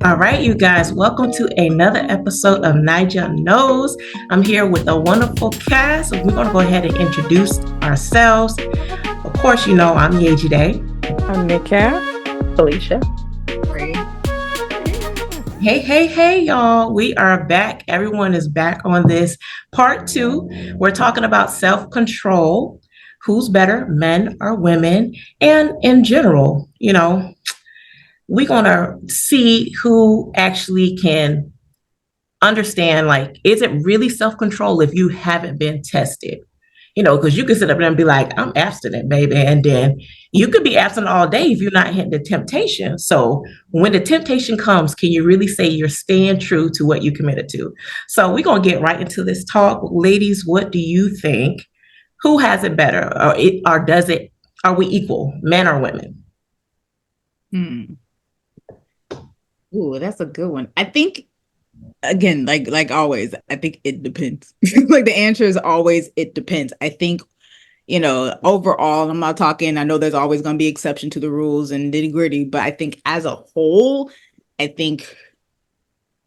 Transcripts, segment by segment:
All right, you guys, welcome to another episode of Nigel Knows. I'm here with a wonderful cast. We're going to go ahead and introduce ourselves. Of course, you know I'm Yeji Day. I'm Nika. Felicia. Hey, y'all. We are back. Everyone is back on this part two. We're talking about self-control. Who's better, men or women? And in general, we're going to see who actually can understand, like, is it really self-control if you haven't been tested? Because you can sit up there and be like, I'm abstinent, baby. And then you could be abstinent all day if you're not hitting the temptation. So when the temptation comes, can you really say you're staying true to what you committed to? So we're going to get right into this talk. Ladies, what do you think? Who has it better? Are we equal, men or women? Ooh, that's a good one. I think, again, like always, I think it depends. Like the answer is always it depends. I think, overall, I'm not talking, I know there's always going to be exception to the rules and nitty gritty, but I think as a whole, I think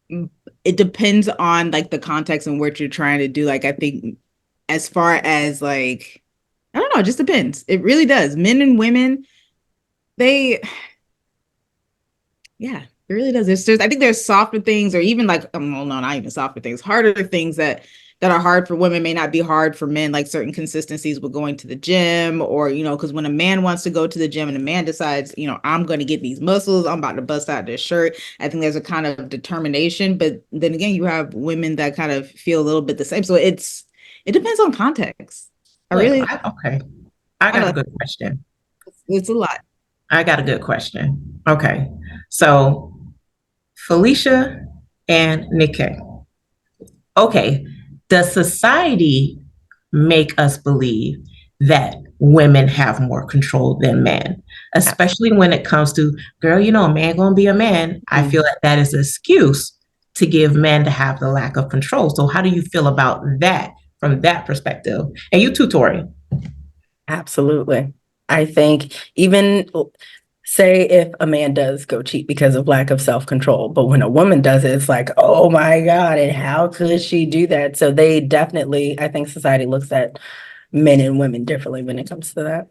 it depends on like the context and what you're trying to do. Like, I think as far as like, I don't know, it just depends. It really does. Men and women, yeah, it really does. I think there's softer things, or even like, well, no, not even softer things, harder things that are hard for women may not be hard for men, like certain consistencies with going to the gym, or, because when a man wants to go to the gym and a man decides, I'm going to get these muscles, I'm about to bust out this shirt. I think there's a kind of determination, but then again, you have women that kind of feel a little bit the same. So it depends on context. Okay. I got a good question. It's a lot. I got a good question. Okay. So Felicia and Nikki. Okay. Does society make us believe that women have more control than men, especially when it comes to, girl, a man gonna be a man? Mm-hmm. I feel that is an excuse to give men to have the lack of control. So how do you feel about that from that perspective? And you too, Tori. Absolutely. I think even say if a man does go cheat because of lack of self-control, but when a woman does it, it's like, oh my God, and how could she do that? So they definitely, I think society looks at men and women differently when it comes to that.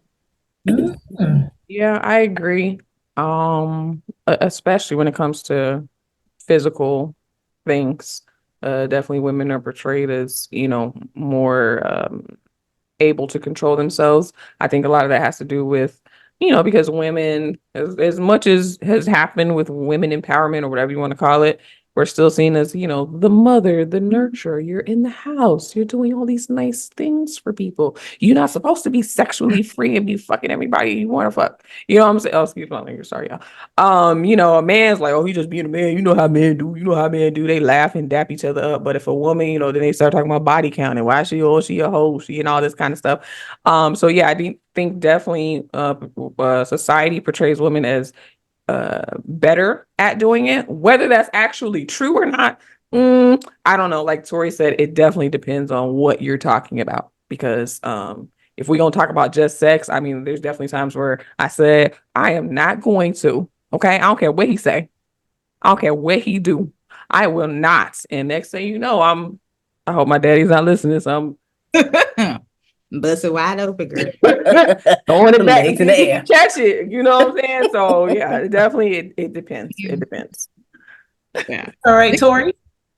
Mm-hmm. Yeah, I agree. Especially when it comes to physical things. Definitely women are portrayed as, more able to control themselves. I think a lot of that has to do with, because women, as much as has happened with women empowerment or whatever you want to call it, we're still seen as, the mother, the nurturer. You're in the house. You're doing all these nice things for people. You're not supposed to be sexually free and be fucking everybody you want to fuck. You know what I'm saying? Oh, excuse my language. Sorry, y'all. A man's like, oh, he just being a man. You know how men do. They laugh and dap each other up. But if a woman, then they start talking about body count and why she a hoe, and all this kind of stuff. So yeah, I think definitely society portrays women as better at doing it. Whether that's actually true or not, I don't know. Like Tori said, it definitely depends on what you're talking about. Because if we're gonna talk about just sex, I mean, there's definitely times where I said I am not going to. Okay, I don't care what he say. I don't care what he do. I will not. And next thing you know, I hope my daddy's not listening. So I'm bust it wide open, girl. Throwing it back in the air. Catch it. You know what I'm saying? So yeah, definitely it depends. It depends. Yeah. All right, Tori.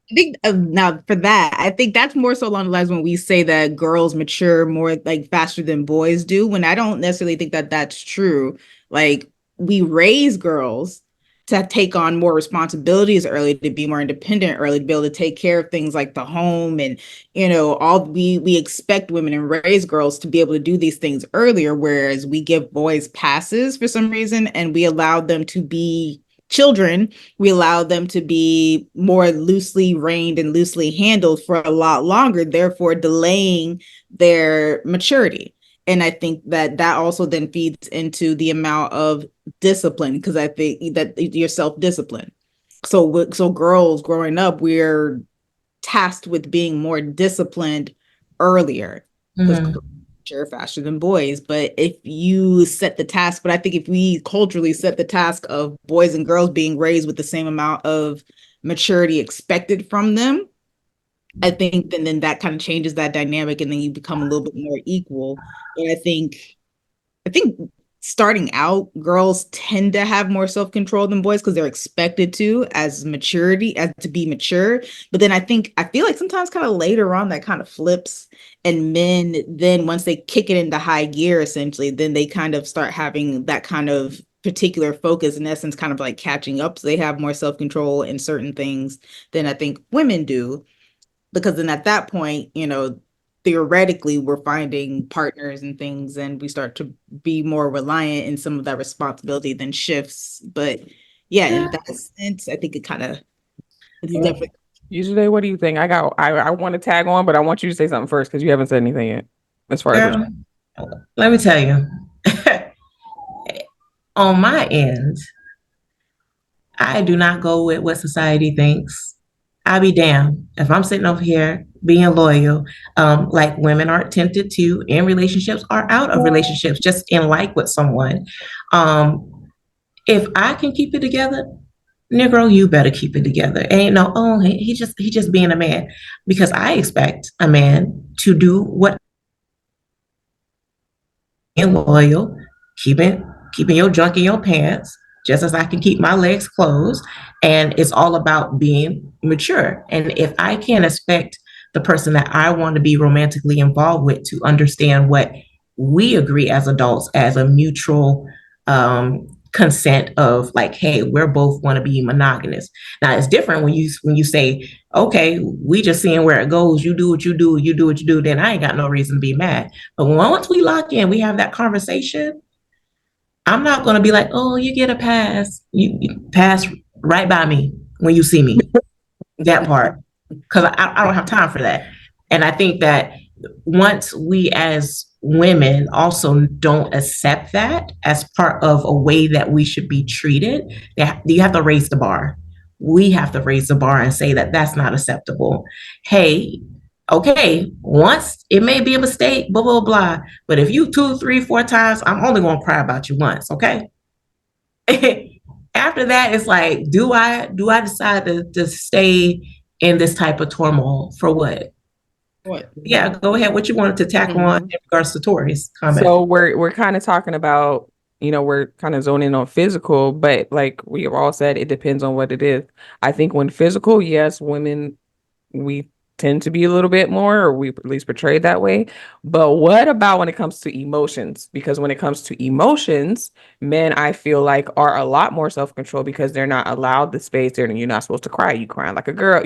I think now for that, I think that's more so along the lines when we say that girls mature more like faster than boys do, when I don't necessarily think that that's true. Like, we raise girls to take on more responsibilities early, to be more independent early, to be able to take care of things like the home, and we expect women and raise girls to be able to do these things earlier, whereas we give boys passes for some reason, and we allow them to be children. We allow them to be more loosely reined and loosely handled for a lot longer, therefore delaying their maturity. And I think that also then feeds into the amount of discipline, because I think that you're self-disciplined. So girls growing up, we're tasked with being more disciplined earlier, because mature faster than boys. But if you set the task, but I think if we culturally set the task of boys and girls being raised with the same amount of maturity expected from them, I think then that kind of changes that dynamic and then you become a little bit more equal. But I think starting out, girls tend to have more self-control than boys because they're expected to as maturity, as to be mature. But then I feel like sometimes kind of later on that kind of flips. And men then once they kick it into high gear, essentially, then they kind of start having that kind of particular focus, in essence, kind of like catching up. So they have more self-control in certain things than I think women do. Because then at that point, theoretically we're finding partners and things and we start to be more reliant in some of that responsibility then shifts. But yeah, in Yeah. that sense, I think it's Yeah. definitely. Usually, what do you think? I want to tag on, but I want you to say something first because you haven't said anything yet as far as what Girl, let me tell you, on my end, I do not go with what society thinks. I be damned if I'm sitting over here being loyal, like women aren't tempted to in relationships or out of relationships, just in like with someone. If I can keep it together, Negro, you better keep it together. Ain't no, oh, he just being a man, because I expect a man to do what being loyal, keeping your junk in your pants, just as I can keep my legs closed. And it's all about being mature. And if I can't expect the person that I want to be romantically involved with to understand what we agree as adults as a mutual consent of like, hey, we're both want to be monogamous. Now it's different when you say, okay, we just seeing where it goes. You do what you do, you do what you do. Then I ain't got no reason to be mad. But once we lock in, we have that conversation. I'm not going to be like, oh, you get a pass. You pass right by me when you see me. That part, because I don't have time for that. And I think that once we as women also don't accept that as part of a way that we should be treated, you have to raise the bar. We have to raise the bar and say that that's not acceptable. Hey, okay, once it may be a mistake, blah, blah, blah. But if you two, three, four times, I'm only going to cry about you once, okay? After that, it's like, do I decide to stay in this type of turmoil for what? What? Yeah, go ahead. What you wanted to tackle on Mhm. in regards to Tori's comment? So we're kind of talking about, we're kind of zoning on physical, but like we have all said, it depends on what it is. I think when physical, yes, women, we tend to be a little bit more, or we at least portrayed that way. But what about when it comes to emotions? Because when it comes to emotions, men, I feel like, are a lot more self-control because they're not allowed the space there, and you're not supposed to cry. You crying like a girl.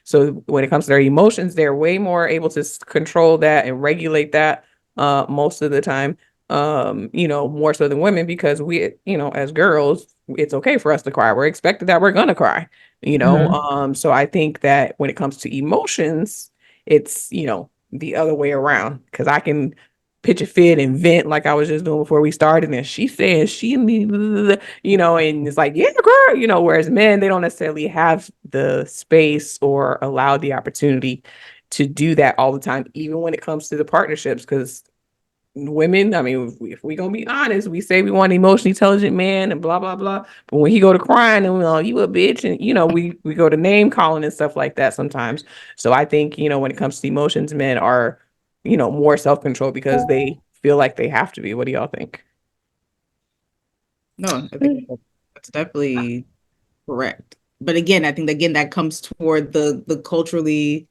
So when it comes to their emotions, they're way more able to control that and regulate that most of the time. More so than women because we, as girls, it's okay for us to cry. We're expected that we're gonna cry. Mhm. So I think that when it comes to emotions, it's, the other way around because I can pitch a fit and vent like I was just doing before we started. And she says she need, and it's like, yeah, girl, whereas men, they don't necessarily have the space or allow the opportunity to do that all the time, even when it comes to the partnerships, because women, I mean, if we gonna be honest, we say we want an emotionally intelligent man and blah blah blah. But when he go to crying and you a bitch, and we go to name calling and stuff like that sometimes. So I think when it comes to emotions, men are more self control because they feel like they have to be. What do y'all think? No, I think that's definitely correct. But again, I think again that comes toward the culturally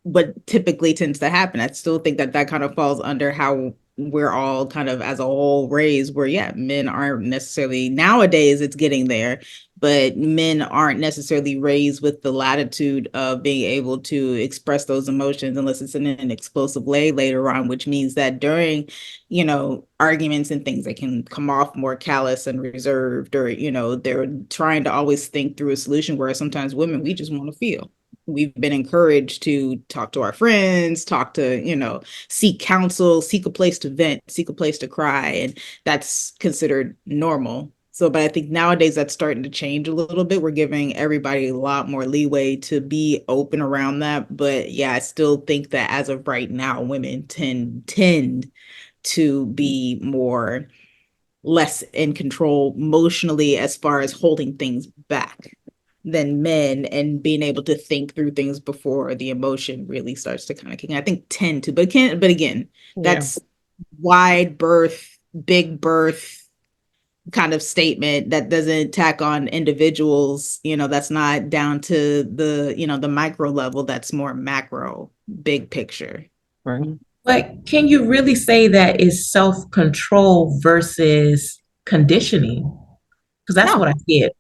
what typically tends to happen. I still think that kind of falls under how we're all kind of as a whole raised, where yeah, men aren't necessarily, nowadays it's getting there, but men aren't necessarily raised with the latitude of being able to express those emotions unless it's in an explosive way later on, which means that during, arguments and things, they can come off more callous and reserved, or, they're trying to always think through a solution, where sometimes women, we just want to feel. We've been encouraged to talk to our friends, talk to, seek counsel, seek a place to vent, seek a place to cry. And that's considered normal. So, but I think nowadays that's starting to change a little bit. We're giving everybody a lot more leeway to be open around that. But yeah, I still think that as of right now, women tend to be more less in control emotionally as far as holding things back than men and being able to think through things before the emotion really starts to kind of kick in. I think tend to, but again, Yeah. that's wide berth, big berth kind of statement that doesn't tack on individuals. That's not down to the micro level. That's more macro, big picture. Right. But can you really say that is self-control versus conditioning? Because that's what No, I see it.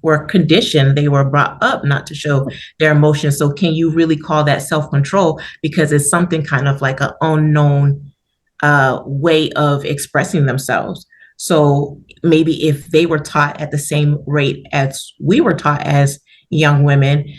Were conditioned, they were brought up not to show their emotions. So can you really call that self-control? Because it's something kind of like an unknown way of expressing themselves. So maybe if they were taught at the same rate as we were taught as young women,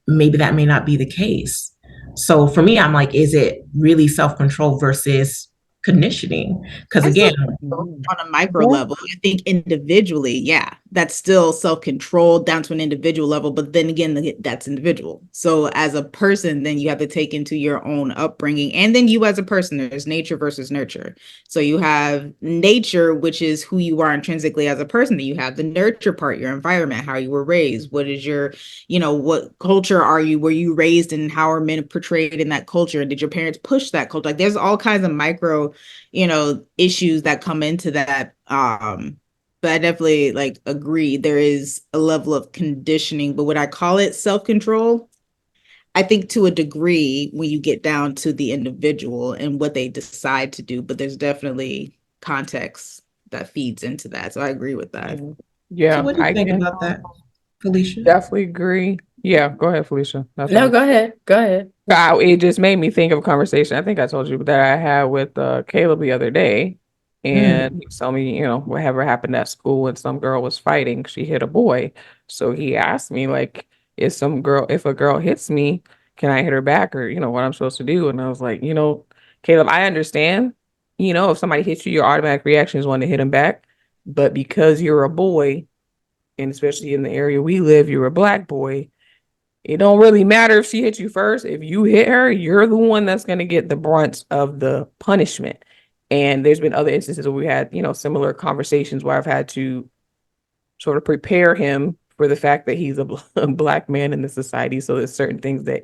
maybe that may not be the case. So for me, I'm like, is it really self control versus conditioning? Because I again, say on a micro Yeah. level. I think individually, yeah, that's still self-control down to an individual level. But then again, that's individual. So as a person, then you have to take into your own upbringing. And then you as a person, there's nature versus nurture. So you have nature, which is who you are intrinsically as a person. Then you have the nurture part, your environment, how you were raised. What is your, what culture were you raised in? How are men portrayed in that culture? Did your parents push that culture? Like there's all kinds of micro issues that come into that. But I definitely like agree there is a level of conditioning, but would I call it self-control? I think to a degree when you get down to the individual and what they decide to do, but there's definitely context that feeds into that. So I agree with that. so Yeah, what do you I think can about that, Felicia? definitely agree. Yeah, go ahead, Felicia. That's No, all. go ahead. Go ahead. It just made me think of a conversation. I think I told you that I had with Caleb the other day, and Mm. he told me, whatever happened at school when some girl was fighting, she hit a boy. So he asked me, like, if a girl hits me, can I hit her back, or what I'm supposed to do? And I was like, Caleb, I understand. If somebody hits you, your automatic reaction is want to hit him back, but because you're a boy, and especially in the area we live, you're a black boy. It don't really matter if she hit you first. If you hit her, you're the one that's going to get the brunt of the punishment. And there's been other instances where we had, similar conversations where I've had to sort of prepare him for the fact that he's a black man in the society. So there's certain things that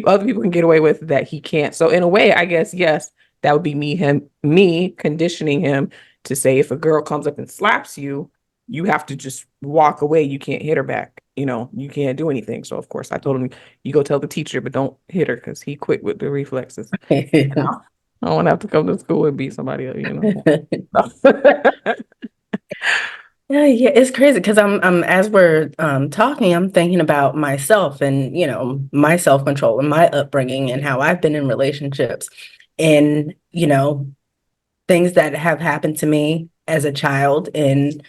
other people can get away with that he can't. So in a way, I guess, yes, that would be me conditioning him to say, if a girl comes up and slaps you, you have to just walk away. You can't hit her back. You can't do anything. So of course I told him, you go tell the teacher, but don't hit her because he quick with the reflexes. I don't want to have to come to school and beat somebody up. Yeah, it's crazy because I'm as we're talking, I'm thinking about myself and my self-control and my upbringing and how I've been in relationships and things that have happened to me as a child and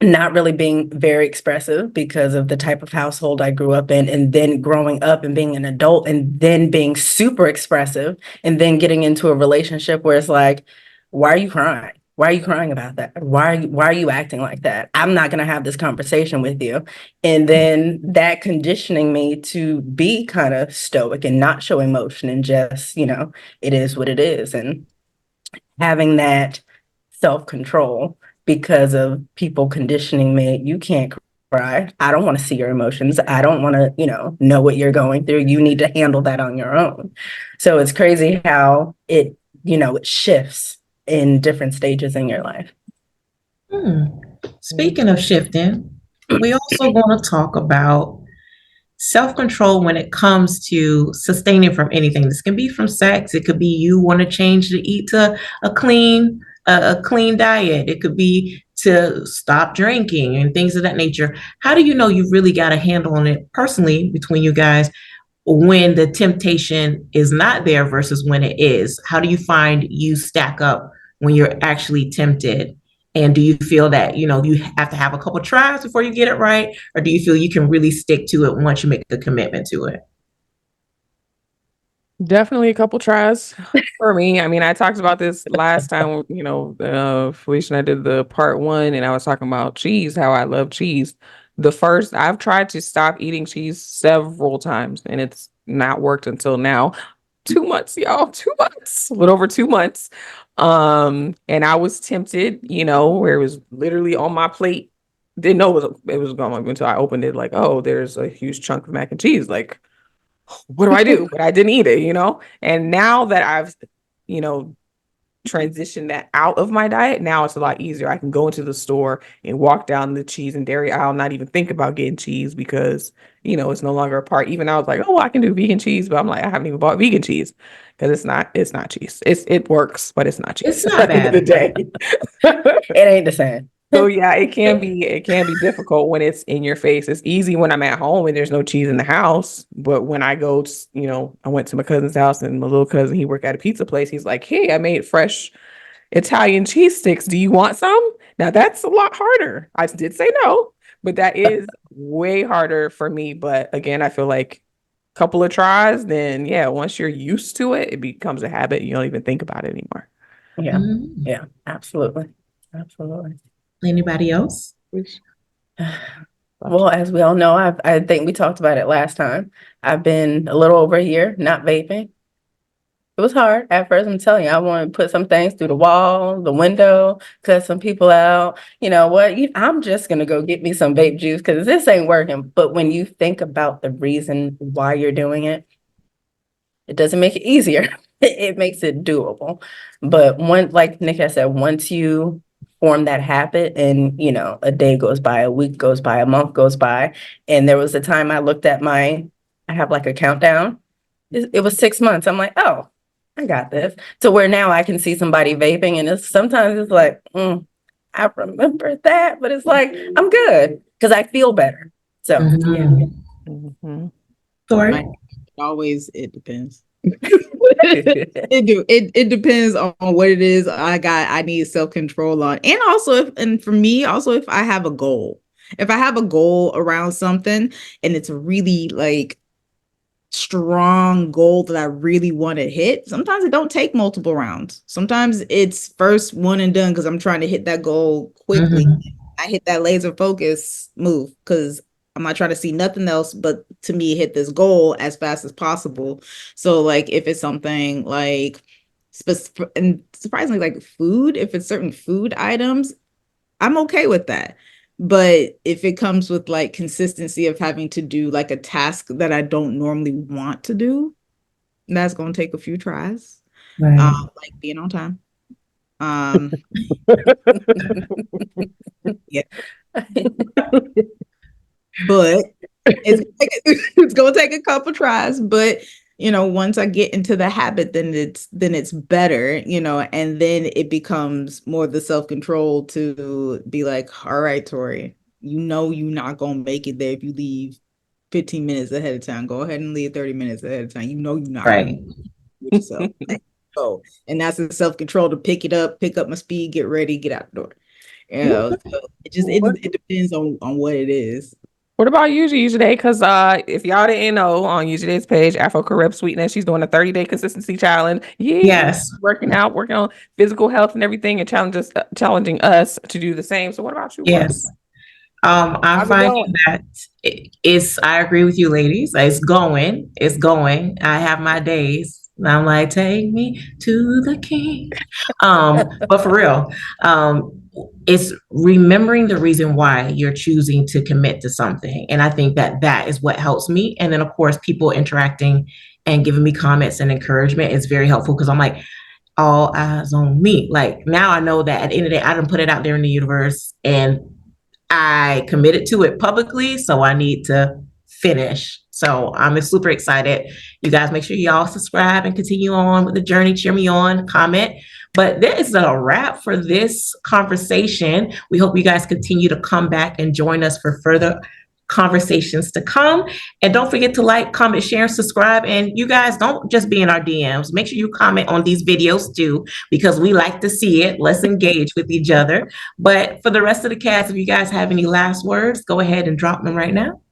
not really being very expressive because of the type of household I grew up in, and then growing up and being an adult and then being super expressive and then getting into a relationship where it's like, why are you crying? Why are you crying about that? Why are you acting like that? I'm not going to have this conversation with you. And then that conditioning me to be kind of stoic and not show emotion and just, it is what it is. And having that self-control because of people conditioning me, you can't cry. I don't want to see your emotions. I don't want to, know what you're going through. You need to handle that on your own. So it's crazy how it shifts in different stages in your life. Hmm. Speaking of shifting, we also going to talk about self-control when it comes to sustaining from anything. This can be from sex. It could be you want to change to eat to a clean diet. It could be to stop drinking and things of that nature. How do you know you've really got a handle on it personally between you guys when the temptation is not there versus when it is? How do you find you stack up when you're actually tempted? And do you feel that, you have to have a couple tries before you get it right? Or do you feel you can really stick to it once you make a commitment to it? Definitely a couple tries for me. I mean, I talked about this last time, Felicia and I did the part one, and I was talking about cheese, how I love cheese. I've tried to stop eating cheese several times, and it's not worked until now. 2 months, y'all, 2 months, a little over 2 months. And I was tempted, where it was literally on my plate. Didn't know it was gone until I opened it, like, oh, there's a huge chunk of mac and cheese. Like, what do I do? But I didn't eat it. And now that I've, you know, transitioned that out of my diet, now it's a lot easier. I can go into the store and walk down the cheese and dairy aisle, not even think about getting cheese because, it's no longer a part. Even I was like, oh, I can do vegan cheese, but I'm like, I haven't even bought vegan cheese because it's not cheese. It works, but it's not cheese It's not at the end of the bad. day. It ain't the same. So yeah, it can be difficult when it's in your face. It's easy when I'm at home and there's no cheese in the house, but when I go, I went to my cousin's house and my little cousin, he worked at a pizza place. He's like, "Hey, I made fresh Italian cheese sticks. Do you want some?" Now that's a lot harder. I did say no, but that is way harder for me. But again, I feel like a couple of tries, then yeah, once you're used to it, it becomes a habit. You don't even think about it anymore. Yeah. Mhm. Yeah. Absolutely. Absolutely. Anybody else? Well, as we all know, I think we talked about it last time. I've been a little over a year not vaping. It was hard at first. I'm telling you, I want to put some things through the wall, the window, cut some people out. You know what? I'm just gonna go get me some vape juice because this ain't working. But when you think about the reason why you're doing it, it doesn't make it easier. It makes it doable. But like Nick has said, once you form that habit and, a day goes by, a week goes by, a month goes by, and there was a time I looked at I have like a countdown. It was 6 months. I'm like, oh, I got this. To where now I can see somebody vaping and sometimes it's like, I remember that, but it's like, I'm good because I feel better. So yeah. Mhm. Mhm. Tori? It depends. It depends on what it is I need self-control on. And also for me, also if I have a goal. If I have a goal around something and it's really like strong goal that I really want to hit, sometimes it don't take multiple rounds. Sometimes it's first one and done because I'm trying to hit that goal quickly. Mhm. I hit that laser focus move because I'm not trying to see nothing else but to me hit this goal as fast as possible. So like if it's something like and surprisingly like food, if it's certain food items, I'm okay with that. But if it comes with like consistency of having to do like a task that I don't normally want to do, that's going to take a few tries. Right. Like being on time. Um, yeah, but it's going to take a couple tries. But once I get into the habit, then it's better. And then it becomes more the self control to be like, all right, Tori, you're not gonna make it there if you leave 15 minutes ahead of time. Go ahead and leave 30 minutes ahead of time. You're not gonna Right. with yourself. Oh, and that's the self control to pick up my speed, get ready, get out the door. So What it depends on what it is. what about you today? Because if y'all didn't know, on Today's page, Afro Corrupt Sweetness, she's doing a 30-day consistency challenge. Yeah, Yes. working out, working on physical health and everything, and challenging us to do the same. So what about you? Yes. I'm How's it finding going? that I agree with you, ladies. It's going. I have my days. And I'm like, take me to the king. But for real, it's remembering the reason why you're choosing to commit to something. And I think that is what helps me. And then, of course, people interacting and giving me comments and encouragement is very helpful because I'm like, all eyes on me. Like now I know that at the end of the day, I didn't put it out there in the universe and I committed to it publicly, so I need to finish. So I'm super excited. You guys make sure y'all subscribe and continue on with the journey. Cheer me on, comment. But that is a wrap for this conversation. We hope you guys continue to come back and join us for further conversations to come. And don't forget to like, comment, share, and subscribe. And you guys don't just be in our DMs. Make sure you comment on these videos too, because we like to see it. Let's engage with each other. But for the rest of the cast, if you guys have any last words, go ahead and drop them right now.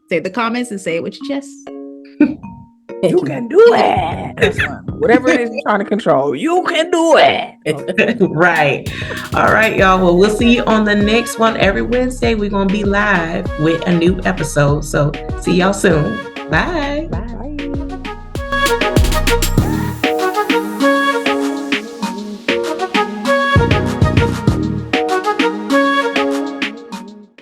Say the comments and say it with your chest. You can do it. That's fun. Whatever it is you're trying to control, you can do it. Right. All right, y'all. Well, we'll see you on the next one. Every Wednesday, we're going to be live with a new episode. So see y'all soon. Bye.